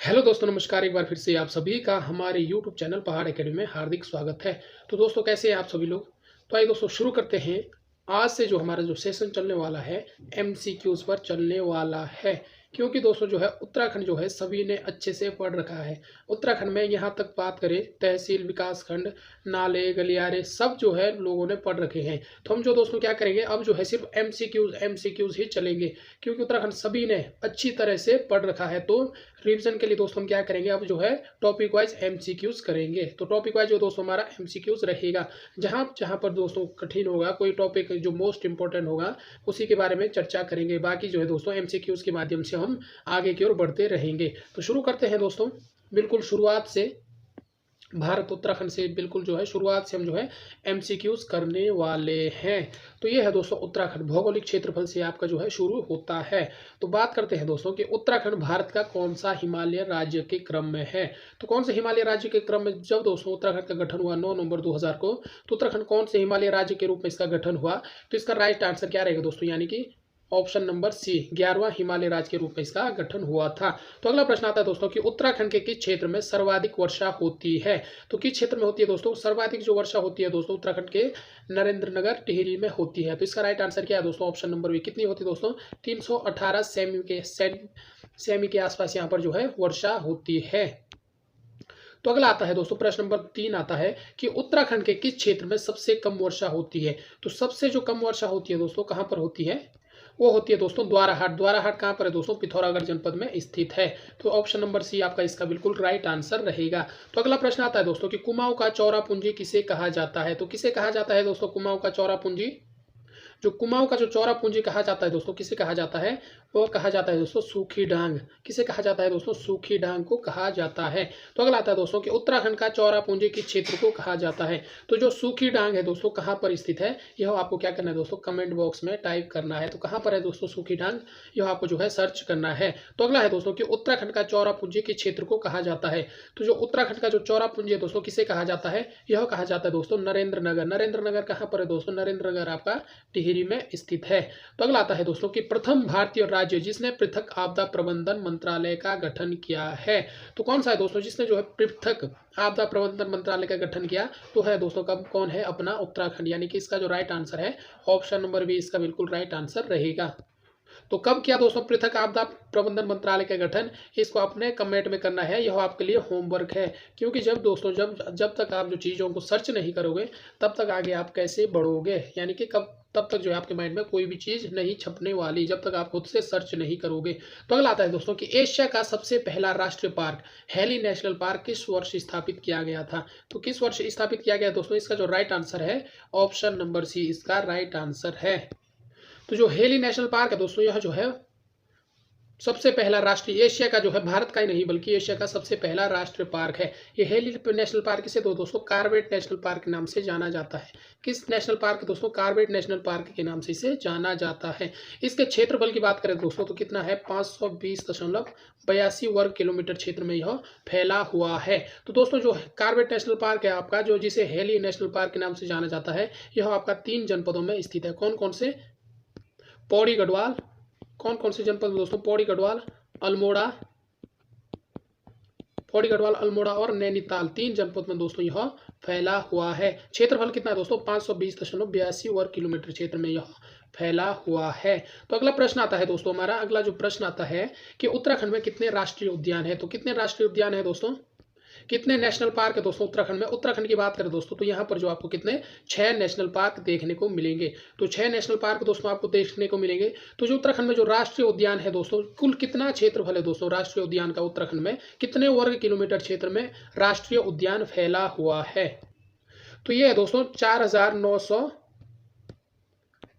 Hello दोस्तों, नमस्कार। एक बार फिर से आप सभी का हमारे यूट्यूब चैनल पहाड़ एकेडमी में हार्दिक स्वागत है। तो दोस्तों, कैसे हैं आप सभी लोग। तो आइए दोस्तों शुरू करते हैं। आज से जो हमारा जो सेशन चलने वाला है एमसीक्यूज़ पर चलने वाला है। क्योंकि दोस्तों जो है उत्तराखंड जो है सभी ने अच्छे से पढ़ रखा है। उत्तराखंड में यहाँ तक बात करें, तहसील, विकास खंड, नाले, गलियारे सब जो है लोगों ने पढ़ रखे हैं। तो हम जो दोस्तों क्या करेंगे, अब जो है सिर्फ एमसीक्यूज़ ही चलेंगे। क्योंकि उत्तराखंड सभी ने अच्छी तरह से पढ़ रखा है। तो रिवीजन के लिए दोस्तों हम क्या करेंगे, अब जो है टॉपिक वाइज एमसीक्यूज करेंगे। तो टॉपिक वाइज जो दोस्तों हमारा एमसीक्यूज रहेगा, जहां जहां पर दोस्तों कठिन होगा, कोई टॉपिक जो मोस्ट इंपॉर्टेंट होगा उसी के बारे में चर्चा करेंगे। बाकी जो है दोस्तों एमसीक्यूज के माध्यम से हम आगे की ओर बढ़ते रहेंगे। तो शुरू करते हैं दोस्तों, बिल्कुल शुरुआत से भारत उत्तराखंड से बिल्कुल जो है शुरुआत से हम जो है एमसीक्यूज करने वाले हैं। तो ये है दोस्तों उत्तराखंड भौगोलिक क्षेत्रफल से आपका जो है शुरू होता है। तो बात करते हैं दोस्तों कि उत्तराखंड भारत का कौन सा हिमालय राज्य के क्रम में है। तो कौन से हिमालय राज्य के क्रम में, जब दोस्तों उत्तराखंड का गठन हुआ 9 नवंबर 2000 को, तो उत्तराखंड कौन से हिमालय राज्य के रूप में इसका गठन हुआ। तो इसका राइट आंसर क्या रहेगा दोस्तों, यानी कि ऑप्शन नंबर सी, 11वां हिमालय राज्य के रूप में इसका गठन हुआ था। तो अगला प्रश्न आता है दोस्तों कि उत्तराखंड के किस क्षेत्र में सर्वाधिक वर्षा होती है। तो किस क्षेत्र में होती है दोस्तों सर्वाधिक जो वर्षा होती है दोस्तों, उत्तराखंड के नरेंद्रनगर टिहरी में होती है। तो इसका राइट आंसर क्या है दोस्तों, ऑप्शन नंबर बी। कितनी होती है दोस्तों, 318 सेमी के आसपास यहाँ पर जो है वर्षा होती है। तो अगला आता है दोस्तों, प्रश्न नंबर 3 आता है कि उत्तराखंड के किस क्षेत्र में सबसे कम वर्षा होती है। तो सबसे जो कम वर्षा होती है दोस्तों कहाँ पर होती है, वो होती है दोस्तों द्वाराहाट। द्वाराहाट कहाँ पर है दोस्तों, पिथौरागढ़ जनपद में स्थित है। तो ऑप्शन नंबर सी आपका इसका बिल्कुल राइट आंसर रहेगा। तो अगला प्रश्न आता है दोस्तों कि कुमाऊं का चौरा पूंजी किसे कहा जाता है। तो किसे कहा जाता है दोस्तों कुमाऊं का चौरा पूंजी। जो कुमाऊं का जो चौरा पूंजी कहा जाता है दोस्तों, किसे कहा जाता है, वो कहा जाता है दोस्तों सूखी डांग। किसे कहा जाता है दोस्तों, सूखी डांग को कहा जाता है। तो अगला आता है दोस्तों कि उत्तराखंड का चौरा पूंजी किस क्षेत्र को कहा जाता है। तो जो सूखी डांग है दोस्तों कहाँ पर स्थित है, यह आपको क्या करना है दोस्तों, कमेंट बॉक्स में टाइप करना है। तो कहाँ पर है दोस्तों सूखी डांग, यह आपको जो है सर्च करना है। तो अगला है दोस्तों कि उत्तराखंड का चौरा पूंजी किस क्षेत्र को कहा जाता है। तो जो उत्तराखंड का जो चौरा पूंजी है दोस्तों किसे कहा जाता है, यह कहा जाता है दोस्तों नरेंद्र नगर। नरेंद्र नगर कहाँ पर है दोस्तों, नरेंद्र नगर आपका टिहरी में स्थित है। तो अगला आता है दोस्तों कि प्रथम भारतीय राज्य जिसने पृथक आपदा प्रबंधन मंत्रालय का गठन किया है। तो कौन सा है दोस्तों जिसने जो है पृथक आपदा प्रबंधन मंत्रालय का गठन किया। तो है दोस्तों कब, कौन है, अपना उत्तराखंड। यानी कि इसका जो राइट आंसर है ऑप्शन नंबर बी इसका बिल्कुल राइट आंसर रहेगा। तो कब किया दोस्तों पृथक आपदा प्रबंधन मंत्रालय का गठन, इसको अपने कमेंट में करना है, यह आपके लिए होमवर्क है। क्योंकि जब दोस्तों जब तक आप जो चीज़ों को सर्च नहीं करोगे तब तक आगे आप कैसे बढ़ोगे। यानी कि कब, तब तक जो है आपके माइंड में कोई भी चीज़ नहीं छपने वाली, जब तक आप खुद से सर्च नहीं करोगे। तो अगला आता है दोस्तों कि एशिया का सबसे पहला राष्ट्रीय पार्क हैली नेशनल पार्क किस वर्ष स्थापित किया गया था। तो किस वर्ष स्थापित किया गया दोस्तों, इसका जो राइट आंसर है ऑप्शन नंबर सी इसका राइट आंसर है। तो जो हेली नेशनल पार्क है दोस्तों, यह जो है सबसे पहला राष्ट्रीय, एशिया का जो है, भारत का ही नहीं बल्कि एशिया का सबसे पहला राष्ट्रीय पार्क है। ये हेली नेशनल पार्क इसे दोस्तों कार्बेट नेशनल पार्क के नाम से जाना जाता है। किस नेशनल पार्क दोस्तों, कार्बेट नेशनल पार्क के नाम से इसे जाना जाता है। इसके क्षेत्रफल की बात करें दोस्तों तो कितना है, 520.82 वर्ग किलोमीटर क्षेत्र में यह फैला हुआ है। तो दोस्तों जो कार्बेट नेशनल पार्क है आपका, जो जिसे हेली नेशनल पार्क के नाम से जाना जाता है, यह आपका 3 जनपदों में स्थित है। कौन कौन से, पौड़ी गढ़वाल, कौन कौन से जनपद में दोस्तों, पौड़ी गढ़वाल, अल्मोड़ा, पौड़ी गढ़वाल, अल्मोड़ा और नैनीताल, 3 जनपद में दोस्तों यह फैला हुआ है। क्षेत्रफल कितना है दोस्तों, 520.82 वर्ग किलोमीटर क्षेत्र में यह फैला हुआ है। तो अगला प्रश्न आता है दोस्तों, हमारा अगला जो प्रश्न आता है कि उत्तराखंड में कितने राष्ट्रीय उद्यान है। तो कितने राष्ट्रीय उद्यान है दोस्तों, कितने नेशनल पार्क है दोस्तों उत्तराखंड में। उत्तराखंड की बात करें दोस्तों तो यहाँ पर जो आपको कितने, 6 नेशनल पार्क देखने को मिलेंगे। तो 6 नेशनल पार्क दोस्तों आपको देखने को मिलेंगे। तो जो उत्तराखंड में जो राष्ट्रीय उद्यान है दोस्तों, कुल कितना क्षेत्रफल है दोस्तों राष्ट्रीय उद्यान का, उत्तराखंड में कितने वर्ग किलोमीटर क्षेत्र में राष्ट्रीय उद्यान फैला हुआ है। तो ये है दोस्तों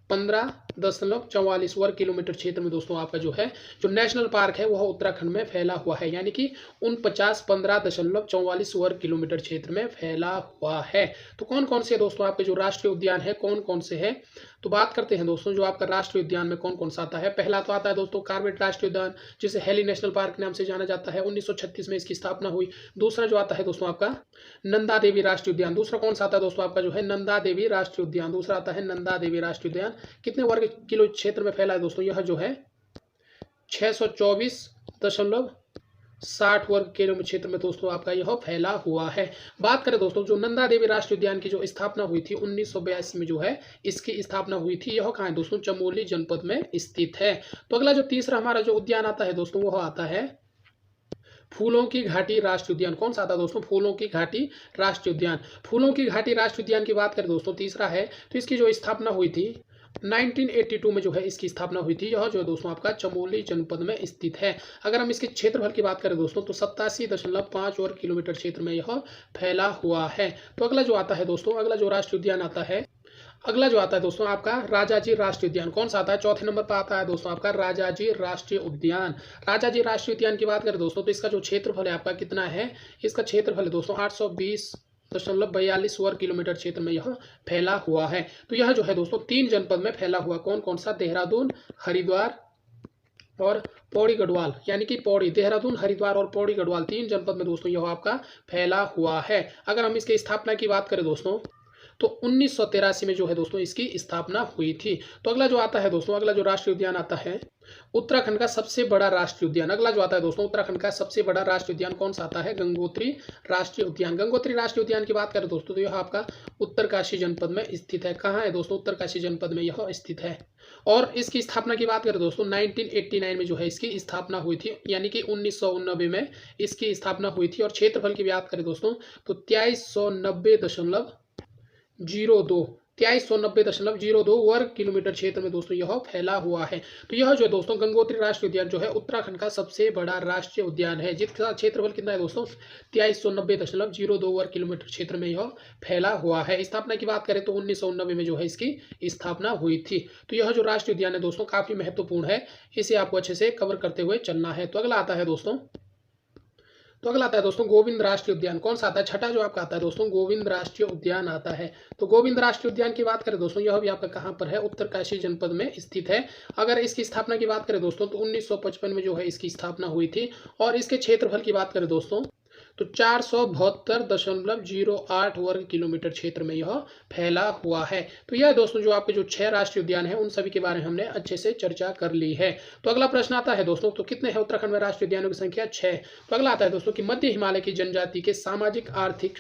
4915.44 वर्ग किलोमीटर क्षेत्र में दोस्तों आपका जो है जो नेशनल पार्क है वह उत्तराखंड में फैला हुआ है। यानी कि 4915.44 वर्ग किलोमीटर क्षेत्र में फैला हुआ है। तो कौन कौन से दोस्तों आपके जो राष्ट्रीय उद्यान है कौन कौन से है, तो बात करते हैं दोस्तों जो आपका राष्ट्रीय उद्यान में कौन कौन सा आता है। पहला तो आता है दोस्तों कार्बेट राष्ट्रीय उद्यान, जिसे हेली नेशनल पार्क नाम से जाना जाता है, 1936 में इसकी स्थापना हुई। दूसरा जो आता है दोस्तों आपका नंदा देवी राष्ट्रीय उद्यान। दूसरा कौन सा आता है दोस्तों आपका जो है नंदा देवी राष्ट्रीय उद्यान। दूसरा आता है नंदा देवी राष्ट्रीय उद्यान। कितने वर्ग किलो क्षेत्र में फैला है दोस्तों, यह जो है 624.7 60 वर्ग किलोमीटर क्षेत्र में दोस्तों आपका यह फैला हुआ है। बात करें दोस्तों जो नंदा देवी राष्ट्रीय उद्यान की जो स्थापना हुई थी 1982 में जो है इसकी स्थापना हुई थी, यह कहाँ है दोस्तों, चमोली जनपद में स्थित है। तो अगला जो तीसरा हमारा जो उद्यान आता है दोस्तों वह आता है फूलों की घाटी राष्ट्रीय उद्यान। कौन सा आता है दोस्तों, फूलों की घाटी राष्ट्रीय उद्यान। फूलों की घाटी राष्ट्रीय उद्यान की बात करें दोस्तों, तीसरा है, तो इसकी जो स्थापना हुई थी 1982 में जो है इसकी स्थापना हुई थी। यह जो है दोस्तों आपका चमोली जनपद में स्थित है। अगर हम इसके क्षेत्रफल की बात करें दोस्तों तो 87.5 वर्ग किलोमीटर क्षेत्र में यह फैला हुआ है। तो अगला जो आता है दोस्तों, अगला जो राष्ट्रीय उद्यान आता है, अगला जो आता है दोस्तों आपका राजाजी राष्ट्रीय उद्यान। कौन सा आता है, चौथे नंबर पर आता है दोस्तों आपका राजाजी राष्ट्रीय उद्यान। राजाजी राष्ट्रीय उद्यान की बात करें दोस्तों तो इसका जो क्षेत्रफल है आपका कितना है, इसका क्षेत्रफल है दोस्तों 820.42 वर्ग किलोमीटर क्षेत्र में यह फैला हुआ है। तो यह जो है दोस्तों 3 जनपद में फैला हुआ, कौन कौन सा, देहरादून, हरिद्वार और पौड़ी गढ़वाल, यानी कि पौड़ी, देहरादून, हरिद्वार और पौड़ी गढ़वाल 3 जनपद में दोस्तों यह आपका फैला हुआ है। अगर हम इसकी स्थापना की बात करें दोस्तों तो 1983 में जो है दोस्तों इसकी स्थापना हुई थी। तो अगला जो आता है दोस्तों, अगला जो राष्ट्रीय उद्यान आता है उत्तराखंड का सबसे बड़ा राष्ट्रीय उद्यान। अगला जो आता है दोस्तों उत्तराखंड का सबसे बड़ा राष्ट्रीय उद्यान कौन सा आता है, गंगोत्री राष्ट्रीय उद्यान। गंगोत्री राष्ट्रीय उद्यान की बात करें दोस्तों तो यह आपका उत्तरकाशी जनपद में स्थित है। कहाँ है दोस्तों, उत्तरकाशी जनपद में यह स्थित है। और इसकी स्थापना की बात करें दोस्तों 1989 में जो है इसकी स्थापना हुई थी, यानी कि 1989 में इसकी स्थापना हुई थी। और क्षेत्रफल की बात करें दोस्तों तो 2390.02 वर्ग किलोमीटर क्षेत्र में दोस्तों यह फैला हुआ है। तो यह जो है दोस्तों गंगोत्री राष्ट्रीय उद्यान जो है उत्तराखंड का सबसे बड़ा राष्ट्रीय उद्यान है, जिसका क्षेत्रफल कितना है दोस्तों 2390.02 वर्ग किलोमीटर क्षेत्र में यह फैला हुआ है। स्थापना की बात करें तो 1990 में जो है इसकी स्थापना हुई थी। तो यह जो राष्ट्रीय उद्यान है दोस्तों काफी महत्वपूर्ण है, इसे आपको अच्छे से कवर करते हुए चलना है। तो अगला आता है दोस्तों, गोविंद राष्ट्रीय उद्यान। कौन सा आता है, छठा जो आपका आता है दोस्तों गोविंद राष्ट्रीय उद्यान आता है। तो गोविंद राष्ट्रीय उद्यान की बात करें दोस्तों यह भी आपका कहाँ पर है, उत्तरकाशी जनपद में स्थित है। अगर इसकी स्थापना की बात करें दोस्तों तो 1955 में जो है इसकी स्थापना हुई थी। और इसके क्षेत्रफल की बात करें दोस्तों तो 472.08 वर्ग किलोमीटर क्षेत्र में यह फैला हुआ है। तो यह दोस्तों जो आपके जो 6 राष्ट्रीय उद्यान है उन सभी के बारे में हमने अच्छे से चर्चा कर ली है। तो अगला प्रश्न आता है दोस्तों, तो कितने हैं उत्तराखंड में राष्ट्रीय उद्यानों की संख्या, 6। तो अगला आता है दोस्तों कि मध्य हिमालय की जनजाति के सामाजिक आर्थिक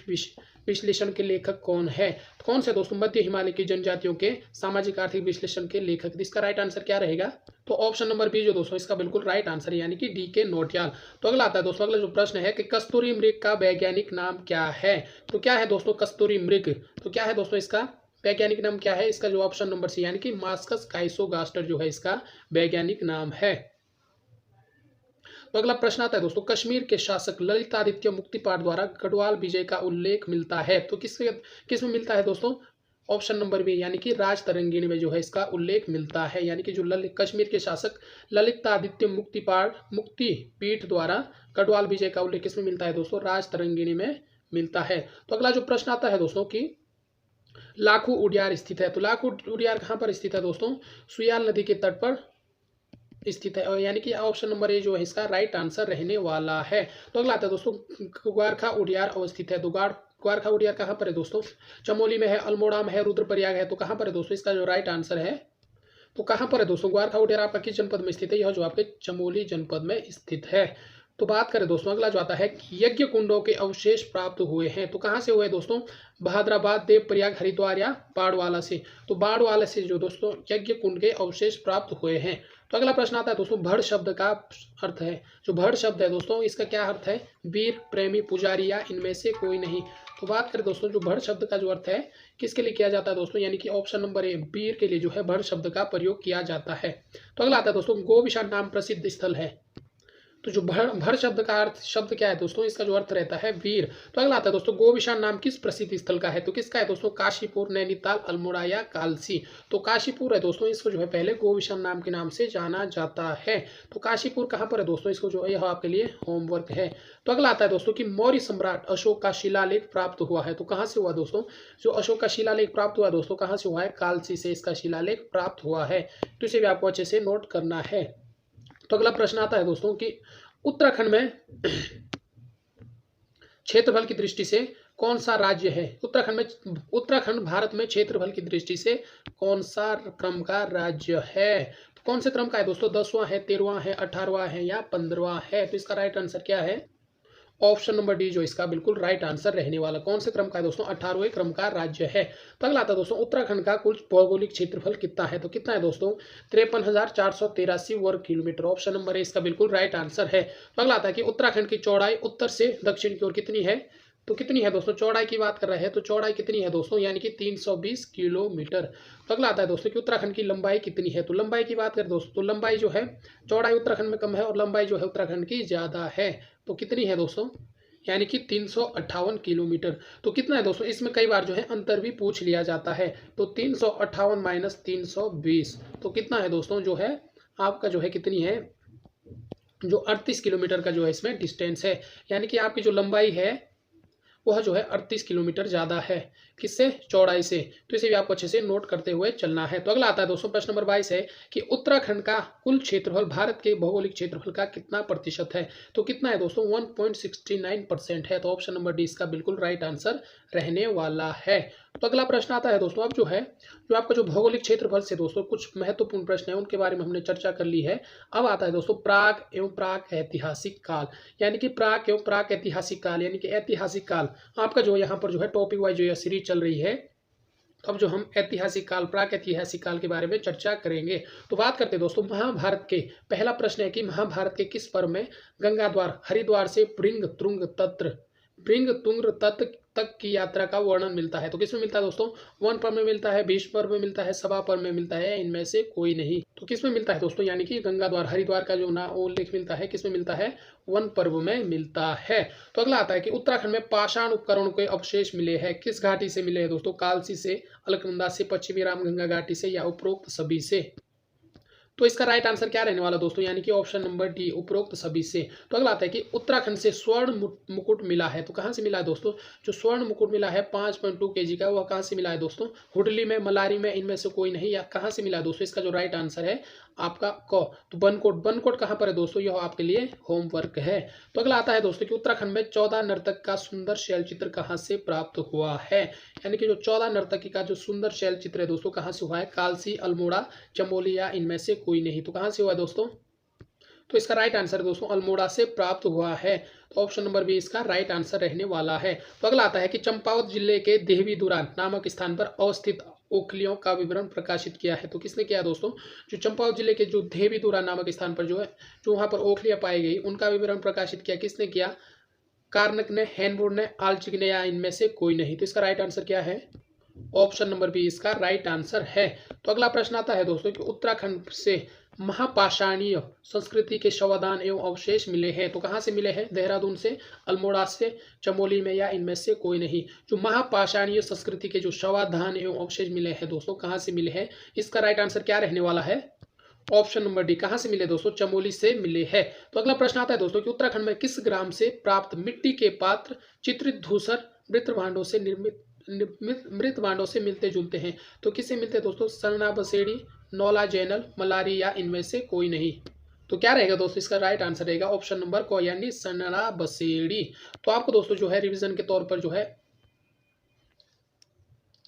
विश्लेषण के लेखक कौन है। तो कौन से दोस्तों मध्य हिमालय की जनजातियों के सामाजिक आर्थिक विश्लेषण के लेखक, इसका राइट आंसर क्या रहेगा, तो ऑप्शन नंबर बी जो दोस्तों इसका बिल्कुल राइट आंसर है, यानी कि डी.के. नौटियाल। तो अगला आता है दोस्तों, अगला जो प्रश्न है कि कस्तूरी मृग का वैज्ञानिक नाम क्या है। तो क्या है दोस्तों कस्तूरी मृग, तो क्या है दोस्तों इसका वैज्ञानिक नाम क्या है, इसका जो ऑप्शन नंबर सी यानी कि मास्कस काइसोगास्टर जो है इसका वैज्ञानिक नाम है। तो अगला प्रश्न आता है दोस्तों, कश्मीर के शासक ललितादित्य मुक्तिपाट द्वारा गढ़वाल विजय का उल्लेख मिलता है। तो किस में मिलता है दोस्तों, ऑप्शन नंबर बी यानी कि राज तरंगिणी में जो है इसका उल्लेख मिलता है। यानी कि जो कश्मीर के शासक ललितादित्य मुक्तिपीठ द्वारा गढ़वाल विजय का उल्लेख किसमें मिलता है दोस्तों, राज तरंगिणी में मिलता है। तो अगला जो प्रश्न आता है दोस्तों कि लाखू उडियार स्थित है। तो लाखू उडियार कहाँ पर स्थित है दोस्तों, सुयाल नदी के तट पर स्थित है, यानी कि ऑप्शन नंबर ए जो है इसका राइट आंसर रहने वाला है। तो अगला आता है दोस्तों, ग्वारखा उडियार अवस्थित है। तो ग्वारखा उडियार कहाँ पर है दोस्तों, चमोली में है, अल्मोड़ा में है, रुद्रप्रयाग है। तो कहाँ पर है दोस्तों, इसका जो राइट आंसर है तो कहाँ पर है दोस्तों, ग्वारखा उडियार आपका किस जनपद में स्थित है, यह जो आपके चमोली जनपद में स्थित है। तो बात करें दोस्तों, अगला जो आता है यज्ञ कुंडों के अवशेष प्राप्त हुए हैं। तो कहाँ से हुए दोस्तों, बहादुराबाद, देवप्रयाग, हरिद्वार या बाड़वाला से। तो बाड़वाला से जो दोस्तों यज्ञ कुंड के अवशेष प्राप्त हुए हैं। तो अगला प्रश्न आता है दोस्तों, भड़ शब्द का अर्थ है, जो भड़ शब्द है दोस्तों इसका क्या अर्थ है, वीर, प्रेमी, पुजारी या इनमें से कोई नहीं। तो बात करें दोस्तों, जो भड़ शब्द का जो अर्थ है किसके लिए किया जाता है दोस्तों, यानी कि ऑप्शन नंबर ए वीर के लिए जो है भड़ शब्द का प्रयोग किया जाता है। तो अगला आता है दोस्तों, गोविशान नाम प्रसिद्ध स्थल है। तो जो भड़ शब्द का अर्थ शब्द क्या है दोस्तों, इसका जो अर्थ रहता है वीर। तो अगला आता है दोस्तों, गोविशान नाम किस प्रसिद्ध स्थल का है। तो किसका है दोस्तों, काशीपुर, नैनीताल, अल्मोड़ा या कालसी। तो काशीपुर है दोस्तों, इसको जो है पहले गोविशान नाम के नाम से जाना जाता है। तो काशीपुर कहाँ पर है दोस्तों, इसको जो है यह आपके लिए होमवर्क है। तो अगला आता है दोस्तों कि मौर्य सम्राट अशोक का शिलालेख प्राप्त हुआ है। तो कहाँ से हुआ दोस्तों, जो अशोक का शिलालेख प्राप्त हुआ दोस्तों कहाँ से हुआ है, कालसी से इसका शिलालेख प्राप्त हुआ है। तो इसे भी आपको अच्छे से नोट करना है। तो अगला प्रश्न आता है दोस्तों कि उत्तराखंड में क्षेत्रफल की दृष्टि से कौन सा राज्य है। उत्तराखंड भारत में क्षेत्रफल की दृष्टि से कौन सा क्रम का राज्य है। तो कौन से क्रम का है दोस्तों? 10वां है, 13वां है, 18वां है या 15वां है? तो इसका राइट आंसर क्या है? ऑप्शन नंबर डी जो इसका बिल्कुल राइट आंसर रहने वाला। कौन से क्रम का है दोस्तों? 18वें क्रम का राज्य है। तो अगला आता है दोस्तों, उत्तराखंड का कुल भौगोलिक क्षेत्रफल कितना है? तो कितना है दोस्तों? 53,483 वर्ग किलोमीटर। ऑप्शन नंबर ए इसका बिल्कुल राइट आंसर है। तो अगला आता है कि उत्तराखंड की चौड़ाई उत्तर से दक्षिण की ओर कितनी है? तो कितनी है दोस्तों? चौड़ाई की बात कर रहे हैं तो चौड़ाई कितनी है दोस्तों? यानी कि 320 किलोमीटर। तो अगला आता है दोस्तों कि उत्तराखंड की लंबाई कितनी है? तो लंबाई की बात करें दोस्तों तो लंबाई जो है, चौड़ाई उत्तराखंड में कम है और लंबाई जो है उत्तराखंड की ज़्यादा है। तो कितनी है दोस्तों? यानी कि 358 किलोमीटर। तो कितना है दोस्तों? इसमें कई बार जो है अंतर भी पूछ लिया जाता है। तो 358 माइनस 320 तो कितना है दोस्तों? जो है आपका जो है कितनी है, जो 38 किलोमीटर का जो है इसमें डिस्टेंस है। यानी कि आपकी जो लंबाई है वह जो है 38 किलोमीटर ज़्यादा है। किससे? चौड़ाई से। तो इसे भी आपको अच्छे से नोट करते हुए चलना है। तो अगला आता है दोस्तों, प्रश्न नंबर 22 है कि उत्तराखंड का कुल क्षेत्रफल भारत के भौगोलिक क्षेत्रफल का कितना प्रतिशत है? तो कितना है दोस्तों? 1.69% है। तो ऑप्शन नंबर डी इसका बिल्कुल राइट आंसर रहने वाला है। तो अगला प्रश्न आता है दोस्तों, अब जो है जो आपका जो भौगोलिक क्षेत्रफल से दोस्तों कुछ महत्वपूर्ण प्रश्न है उनके बारे में हमने चर्चा कर ली है। अब आता है दोस्तों प्राग एवं प्राक ऐतिहासिक काल। यानी कि प्राक एवं प्राक ऐतिहासिक काल यानी कि ऐतिहासिक काल आपका जो यहाँ पर जो है टॉपिक वाइज जो यह सीरीज चल रही है। तो अब जो हम ऐतिहासिक काल, प्राक ऐतिहासिक काल के बारे में चर्चा करेंगे। तो बात करते हैं दोस्तों महाभारत के, पहला प्रश्न है कि महाभारत के किस पर्व में गंगा द्वार हरिद्वार से ब्रिंग तुंग तत्त तक की यात्रा का वर्णन मिलता है? तो किसमें मिलता है दोस्तों? 1 पर्व में मिलता है, 20 पर्व में मिलता है, सभा पर्व में मिलता है, इनमें से कोई नहीं। तो किसमें मिलता है दोस्तों? यानी कि गंगा द्वार हरिद्वार का जो ना उल्लेख मिलता है किसमें मिलता है? 1 पर्व में मिलता है। तो अगला आता है कि उत्तराखंड में पाषाण उपकरणों के अवशेष मिले हैं, किस घाटी से मिले हैं दोस्तों? कालसी से, अलकनंदा से, पश्चिमी रामगंगा घाटी से या उपरोक्त सभी से? तो इसका राइट आंसर क्या रहने वाला दोस्तों? यानी कि ऑप्शन नंबर डी उपरोक्त सभी से। तो अगला आता है कि उत्तराखंड से स्वर्ण मुकुट मिला है। तो कहाँ से मिला है दोस्तों? जो स्वर्ण मुकुट मिला है 5.2 kg का, वह कहाँ से मिला है दोस्तों? हुडली में, मलारी में, इनमें से कोई नहीं, या कहाँ से मिला है दोस्तों? इसका जो राइट आंसर है आपका क। तो बनकोट कहाँ पर है दोस्तों? यह आपके लिए होमवर्क है। तो अगला आता है दोस्तों कि उत्तराखंड में 14 नर्तक का सुंदर शैल चित्र कहाँ से प्राप्त हुआ है? यानी कि जो 14 नर्तकी का जो सुंदर शैल चित्र है दोस्तों कहाँ से हुआ है? कालसी, अल्मोड़ा, चमोली या इनमें से कोई नहीं। तो कहाँ से हुआ है दोस्तों? तो इसका राइट आंसर दोस्तों अल्मोड़ा से प्राप्त हुआ है। तो ऑप्शन नंबर बी इसका राइट आंसर रहने वाला है। तो अगला आता है कि चंपावत जिले के देहवीदुरा नामक स्थान पर अवस्थित ओखलियों का विवरण प्रकाशित किया है। तो किसने किया दोस्तों? जो चंपावत जिले के जो देहवीदुरा नामक स्थान पर जो है, जो वहाँ पर ओखलियाँ पाई गई, उनका विवरण प्रकाशित किया किसने किया? कार्नक ने, हैनवुड ने, आल्चिक ने या इनमें से कोई नहीं। तो इसका राइट आंसर क्या है? ऑप्शन नंबर बी इसका राइट आंसर है। तो अगला प्रश्न आता है दोस्तों कि उत्तराखंड से महापाषाणीय संस्कृति के शवाधान एवं अवशेष मिले हैं। तो कहाँ से मिले हैं? देहरादून से, अल्मोड़ा से, चमोली में या इनमें से कोई नहीं। जो महापाषाणीय संस्कृति के जो शवाधान एवं अवशेष मिले हैं दोस्तों कहाँ से मिले हैं? इसका राइट आंसर क्या रहने वाला है? Option number D. कहाँ से मिले दोस्तों? चमोली से मिले हैं। तो अगला प्रश्न आता है दोस्तों कि उत्तराखंड में किस ग्राम से प्राप्त मिट्टी के पात्र चित्रित धूसर मृत भांडों से मृत भांडों से मिलते जुलते हैं? तो किससे मिलते हैं दोस्तों? सरना बसेड़ी, नौला जैनल, मलारी या इनमें से कोई नहीं। तो क्या रहेगा दोस्तों? इसका राइट आंसर रहेगा ऑप्शन नंबर को, यानी सरना बसेड़ी। तो आपको दोस्तों जो है रिवीजन के तौर पर जो है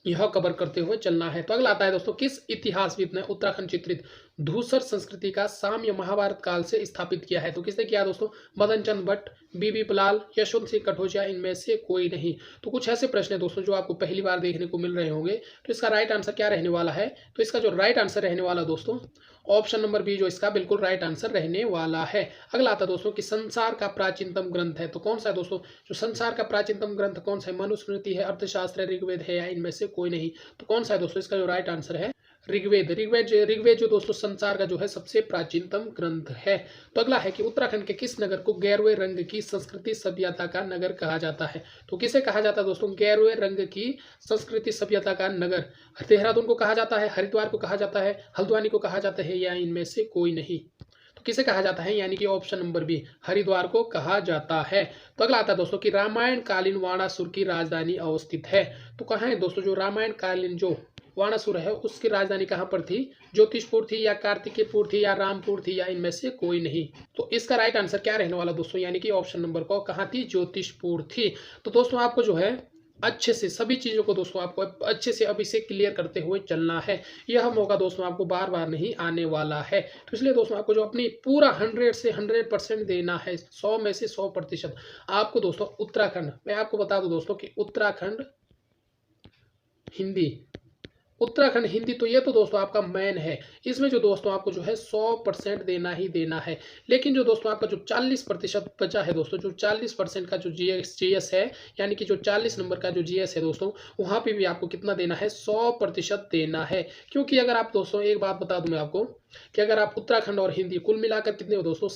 यह कवर करते हुए चलना है। तो अगला आता है दोस्तों, किस इतिहासविद ने उत्तराखंड चित्रित धूसर संस्कृति का साम्य महाभारत काल से स्थापित किया है? तो किसने किया दोस्तों? मदन चंद भट्ट, बीबी पलाल, यशवंत सिंह कटोचिया, इनमें से कोई नहीं। तो कुछ ऐसे प्रश्न है दोस्तों जो आपको पहली बार देखने को मिल रहे होंगे। तो इसका राइट आंसर क्या रहने वाला है? तो इसका जो राइट आंसर रहने वाला दोस्तों ऑप्शन नंबर बी जो इसका बिल्कुल राइट आंसर रहने वाला है। अगला आता है दोस्तों कि संसार का प्राचीनतम ग्रंथ है। तो कौन सा है दोस्तों? जो संसार का प्राचीनतम ग्रंथ कौन सा है? मनुस्मृति है, अर्थशास्त्र है, ऋग्वेद है या इनमें से कोई नहीं। तो कौन सा है दोस्तों? इसका जो राइट आंसर है ऋग्वेद। ऋग्वेद जो दोस्तों संसार का जो है सबसे प्राचीनतम ग्रंथ है। तो अगला है कि उत्तराखंड के किस नगर को गेरुए रंग की संस्कृति सभ्यता का नगर कहा जाता है? तो किसे कहा जाता है दोस्तों? गेरुए रंग की संस्कृति सभ्यता का नगर। देहरादून को कहा जाता है, हरिद्वार को कहा जाता है, हल्द्वानी को कहा जाता है या इनमें से कोई नहीं। तो किसे कहा जाता है? यानी कि ऑप्शन नंबर बी हरिद्वार को कहा जाता है। तो अगला आता है दोस्तों कि रामायण कालीन वाणासुर की राजधानी अवस्थित है। तो कहाँ है दोस्तों? जो रामायण कालीन जो वाणासुर है उसकी राजधानी कहाँ पर थी? ज्योतिषपुर थी या कार्तिकेयपुर थी या रामपुर थी या इनमें से कोई नहीं। तो इसका राइट आंसर क्या रहने वाला दोस्तों? यानी कि ऑप्शन नंबर को कहाँ थी? ज्योतिषपुर थी। तो दोस्तों आपको जो है अच्छे से सभी चीज़ों को दोस्तों आपको अच्छे से अब इसे क्लियर करते हुए चलना है। यह मौका दोस्तों आपको बार-बार नहीं आने वाला है। तो इसलिए दोस्तों आपको जो अपनी पूरा 100 से 100% देना है, 100 में से 100%। आपको दोस्तों उत्तराखंड, मैं आपको बता दूँ दोस्तों कि उत्तराखंड हिंदी, उत्तराखंड हिंदी तो ये तो दोस्तों आपका मेन है। इसमें जो दोस्तों आपको जो है 100% देना ही देना है। लेकिन जो दोस्तों आपका जो 40% बचा है दोस्तों, जो 40% का जो जीएस है, यानी कि जो 40 नंबर का जो जीएस है दोस्तों, वहाँ पे भी आपको कितना देना है, 100% देना है। क्योंकि अगर आप दोस्तों एक बात बता दूँ मैं आपको कि अगर आप उत्तराखंड और हिंदी कुल मिलाकर कितने हो दोस्तों,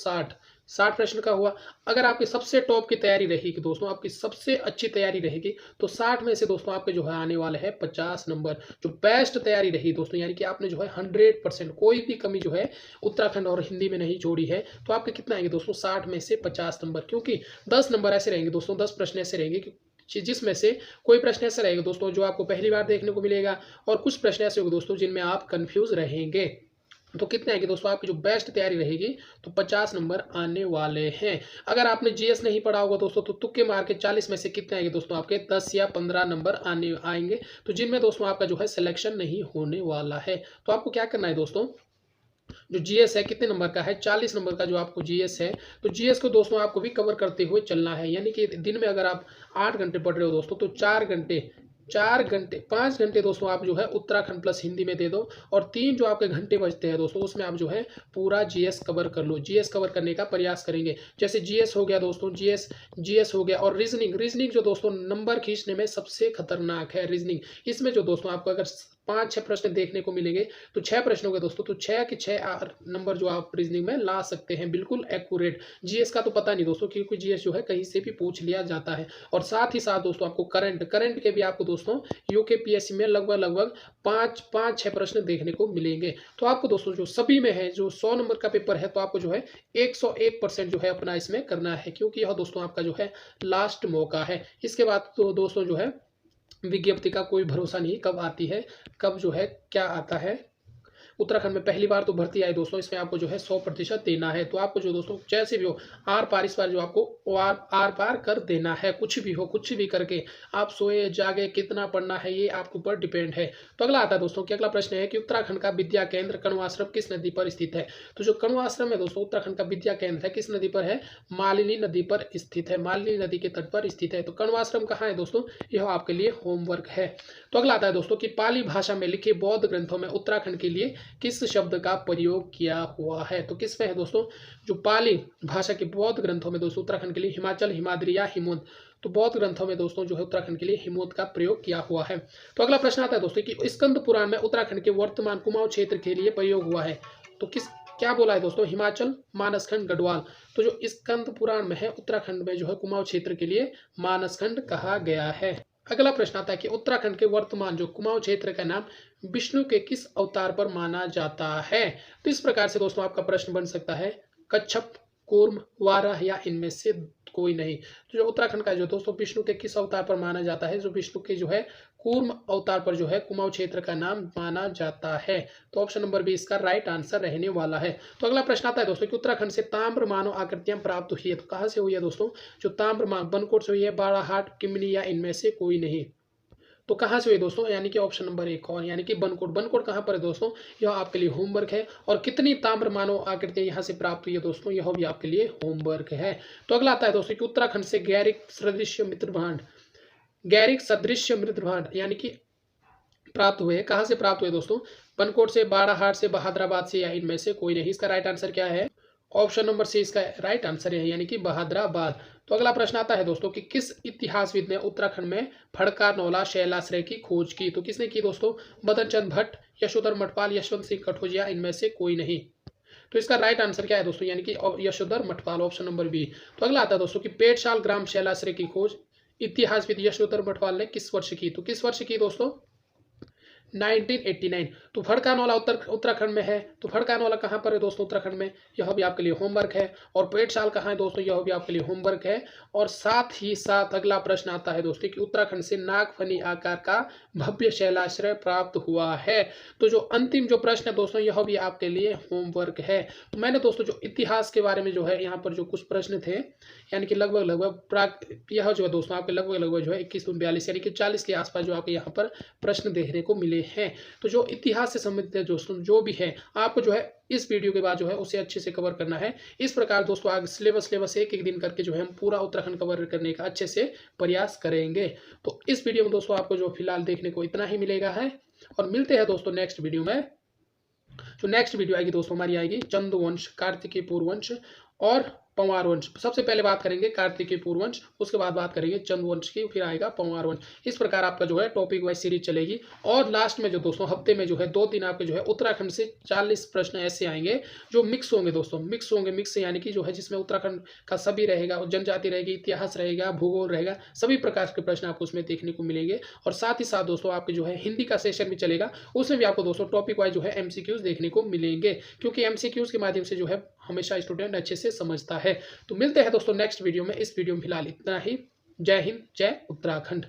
60 प्रश्न का हुआ। अगर आपकी सबसे टॉप की तैयारी रहेगी दोस्तों, आपकी सबसे अच्छी तैयारी रहेगी, तो 60 में से दोस्तों आपके जो है आने वाले हैं 50 नंबर। जो बेस्ट तैयारी रही दोस्तों, यानी कि आपने जो है 100% कोई भी कमी जो है उत्तराखंड और हिंदी में नहीं छोड़ी है, तो आपके कितना आएंगे दोस्तों, 60 में से 50 नंबर। क्योंकि 10 नंबर ऐसे रहेंगे दोस्तों, 10 प्रश्न ऐसे रहेंगे कि जिसमें से कोई प्रश्न ऐसा रहेगा दोस्तों जो आपको पहली बार देखने को मिलेगा, और कुछ प्रश्न ऐसे होंगे दोस्तों जिनमें आप कंफ्यूज रहेंगे। तो कितने आएंगे दोस्तों, आपकी जो बेस्ट तैयारी रहेगी तो 50 नंबर आने वाले हैं। अगर आपने जीएस नहीं पढ़ा होगा दोस्तों, तो तुक्के मार के 40 में से कितने आएंगे दोस्तों, आपके 10 या 15 नंबर आएंगे, तो जिनमें दोस्तों आपका जो है सिलेक्शन नहीं होने वाला है। तो आपको क्या करना है दोस्तों, जो जीएस है कितने नंबर का है, 40 नंबर का जो आपको जीएस है, तो जीएस को दोस्तों आपको भी कवर करते हुए चलना है। यानी कि दिन में अगर आप 8 घंटे पढ़ रहे हो दोस्तों, तो 4 घंटे 5 घंटे दोस्तों आप जो है उत्तराखंड प्लस हिंदी में दे दो, और 3 जो आपके घंटे बचते हैं दोस्तों, उसमें आप जो है पूरा जीएस कवर कर लो। जीएस कवर करने का प्रयास करेंगे। जैसे जीएस हो गया दोस्तों, जीएस हो गया, और रीजनिंग जो दोस्तों नंबर खींचने में सबसे खतरनाक है रीजनिंग। इसमें जो दोस्तों आपको अगर 5-6 प्रश्न देखने को मिलेंगे, तो 6 प्रश्नों के दोस्तों, तो 6 के 6 नंबर जो आप रीजनिंग में ला सकते हैं, बिल्कुल एक्यूरेट। जीएस का तो पता नहीं दोस्तों, क्योंकि जीएस जो है कहीं से भी पूछ लिया जाता है। और साथ ही साथ दोस्तों आपको करंट के भी आपको दोस्तों यूकेपीएससी में लगभग 5-6 प्रश्न देखने को मिलेंगे। तो आपको दोस्तों जो सभी में है, जो 100 नंबर का पेपर है, तो आपको जो है 101% जो है अपना इसमें करना है, क्योंकि यह दोस्तों आपका जो है लास्ट मौका है। इसके बाद तो दोस्तों जो है विज्ञप्ति का कोई भरोसा नहीं, कब आती है, कब जो है क्या आता है। उत्तराखंड में पहली बार तो भर्ती आई दोस्तों, इसमें आपको जो है 100% देना है। तो आपको जो दोस्तों जैसे भी हो, आर पार इस बार जो आपको आर पार कर देना है। कुछ भी हो, कुछ भी करके आप सोए जागे कितना पढ़ना है, ये आपके ऊपर डिपेंड है। तो अगला आता है दोस्तों कि अगला प्रश्न है कि उत्तराखंड का विद्या केंद्र कण्वाश्रम किस नदी पर स्थित है। तो जो कण्वाश्रम है दोस्तों, उत्तराखंड का विद्या केंद्र है, किस नदी पर है, मालिनी नदी पर स्थित है, मालिनी नदी के तट पर स्थित है। तो कण्वाश्रम कहाँ है दोस्तों, यह आपके लिए होमवर्क है। तो अगला आता है दोस्तों कि पाली भाषा में लिखे बौद्ध ग्रंथों में उत्तराखंड के लिए किस शब्द का प्रयोग किया हुआ है। तो किस में है दोस्तों, जो पाली भाषा के बौद्ध ग्रंथों में दोस्तों उत्तराखंड के लिए हिमाचल, हिमाद्री या हिमवंत, तो बौद्ध ग्रंथों में दोस्तों जो है उत्तराखंड के लिए हिमवंत का प्रयोग किया हुआ है। तो अगला प्रश्न आता है दोस्तों कि स्कंद पुराण में उत्तराखंड के वर्तमान कुमाऊं क्षेत्र के लिए प्रयोग हुआ है। तो क्या बोला है दोस्तों, हिमाचल, मानसखंड, गढ़वाल। तो जो स्कंद पुराण में है, उत्तराखंड में जो है कुमाऊं क्षेत्र के लिए मानसखंड कहा गया है। अगला प्रश्न आता है कि उत्तराखंड के वर्तमान जो कुमाऊं क्षेत्र का नाम विष्णु के किस अवतार पर माना जाता है। तो इस प्रकार से दोस्तों आपका प्रश्न बन सकता है, कच्छप, कूर्म, वाराह या इनमें से कोई नहीं। तो जो उत्तराखंड का जो दोस्तों विष्णु के किस अवतार पर माना जाता है, जो विष्णु के जो है कूर्म अवतार पर जो है कुमाऊं क्षेत्र का नाम माना जाता है। तो ऑप्शन नंबर बी इसका राइट आंसर रहने वाला है। तो अगला प्रश्न आता है दोस्तों कि उत्तराखंड से ताम्र मानव आकृतियां प्राप्त हुई है। तो कहाँ से हुई है दोस्तों, जो ताम्र बनकोट से हुई है, बाड़ाहाट, किमनी या इनमें से कोई नहीं। तो कहाँ से हुई दोस्तों, यानी कि ऑप्शन नंबर 1 और यानी कि बनकोट कहाँ पर है दोस्तों, यह आपके लिए होमवर्क है। और कितनी ताम्र मानव आकृतियां यहाँ से प्राप्त हुई है दोस्तों, यह भी आपके लिए होमवर्क है। तो अगला आता है दोस्तों कि उत्तराखंड से गैरिक सदृश्य मृदभांड यानी कि प्राप्त हुए, कहाँ से प्राप्त हुए दोस्तों, बनकोट से, बाड़ाहाट से, बहादराबाद से या इनमें से कोई नहीं। इसका राइट आंसर क्या है, ऑप्शन नंबर सी इसका राइट आंसर है, यानी कि बहादराबाद। तो अगला प्रश्न आता है दोस्तों कि किस इतिहासविद ने उत्तराखंड में फड़का नौला शैलाश्रय की खोज की। तो किसने की दोस्तों, मदन चंद भट्ट, यशोधर मठपाल, यशवंत सिंह कठोजिया, इनमें से कोई नहीं। तो इसका राइट आंसर क्या है दोस्तों, यानी कि Yashodhar Mathpal, option number B. तो अगला आता है दोस्तों कि पेटशाल ग्राम शैलाश्रय की खोज इतिहासविद यशोधर मठपाल ने किस वर्ष की। तो किस वर्ष की दोस्तों, 1989। तो फड़कानवाला उत्तराखंड में है। तो फड़कानवाला कहाँ पर है दोस्तों? उत्तराखंड में। यह भी आपके लिए होमवर्क है। और पेटशाल कहाँ है दोस्तों? यह भी आपके लिए होमवर्क है। और साथ ही साथ अगला प्रश्न आता है दोस्तों कि उत्तराखंड से नागफनी आकार का भव्य शैलाश्रय प्राप्त हुआ है। तो जो अंतिम जो प्रश्न है दोस्तों, यह भी आपके लिए होमवर्क है। तो मैंने दोस्तों जो इतिहास के बारे में जो है यहाँ पर जो कुछ प्रश्न थे, यानी कि लगभग यह जो है दोस्तों आपके लगभग जो है 21 से 42 यानी कि 40 के आसपास जो आपके यहाँ पर प्रश्न देखने को मिले हैं। तो जो इतिहास से संबंधित है दोस्तों जो भी है, आपको जो है इस वीडियो के बाद जो है उसे अच्छे से कवर करना है। इस प्रकार दोस्तों आगे सिलेबस एक एक दिन करके जो है हम पूरा उत्तराखंड कवर करने का अच्छे से प्रयास करेंगे। तो इस वीडियो में दोस्तों आपको जो फिलहाल देखने को इतना ही मिलेगा है। और मिलते हैं दोस्तों नेक्स्ट वीडियो में। जो नेक्स्ट वीडियो आएगी दोस्तों हमारी आएगी चंदवंश, कार्तिकेय पूर्ववंश और पंवार वंश। सबसे पहले बात करेंगे कार्तिकेय पूर्ववंश, उसके बाद बात करेंगे चंदवंश की, फिर आएगा पंवार वंश। इस प्रकार आपका जो है टॉपिक वाइज सीरीज चलेगी। और लास्ट में जो दोस्तों हफ्ते में जो है 2 दिन आपके जो है उत्तराखंड से 40 प्रश्न ऐसे आएंगे जो मिक्स होंगे दोस्तों। मिक्स यानी कि जो है जिसमें उत्तराखंड का सभी रहेगा, जनजाति रहेगी, इतिहास रहेगा, भूगोल रहेगा, सभी प्रकार के प्रश्न आपको उसमें देखने को मिलेंगे। और साथ ही साथ दोस्तों आपके जो है हिंदी का सेशन भी चलेगा, उसमें भी आपको दोस्तों टॉपिक वाइज जो है एमसीक्यूज देखने को मिलेंगे, क्योंकि एमसीक्यूज के माध्यम से जो है हमेशा स्टूडेंट अच्छे से समझता है। तो मिलते हैं दोस्तों नेक्स्ट वीडियो में। इस वीडियो में फिलहाल इतना ही। जय हिंद, जय उत्तराखंड।